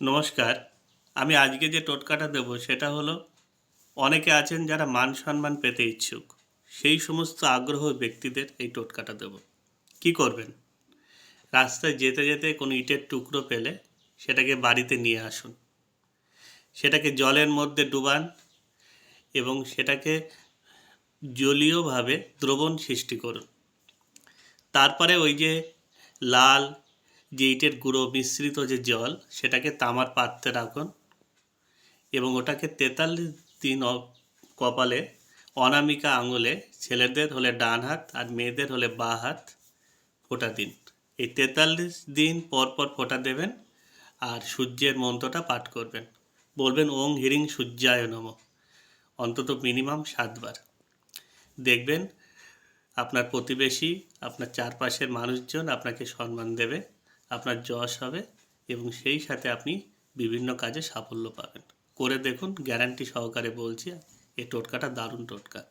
নমস্কার। আমি আজকে যে টোটকাটা দেব সেটা হলো অনেকে আছেন যারা মান সম্মান পেতে ইচ্ছুক। সেই সমস্ত আগ্রহ ব্যক্তিদের এই টোটকাটা দেব। কি করবেন? রাস্তায় যেতে, যেতে কোনো ইটের টুকরো পেলে সেটাকে বাড়িতে নিয়ে আসুন। সেটাকে জলের মধ্যে ডুবান এবং সেটাকে জলীয়ভাবে দ্রবণ সৃষ্টি করুন। তারপরে ওই যে লাল যে ইটের গুঁড়ো মিশ্রিত যে জল সেটাকে তামার পাত্রে রাখুন এবং ওটাকে ৪৩ দিন কপালে অনামিকা আঙুলে, ছেলেদের হলে ডান হাত আর মেয়েদের হলে বাঁ হাত ফোঁটা দিন। এই ৪৩ দিন পর পর ফোঁটা দেবেন আর সূর্যের মন্ত্রটা পাঠ করবেন। বলবেন ওং হিরিং সূর্যায় নমঃ, অন্তত মিনিমাম ৭ বার। দেখবেন আপনার প্রতিবেশী, আপনার চারপাশের মানুষজন আপনাকে সম্মান দেবে, আপনার যশ হবে এবং সেই সাথে আপনি বিভিন্ন কাজে সাফল্য পাবেন। করে দেখুন, গ্যারান্টি সহকারে বলছি, এই টোটকাটা দারুণ টোটকা।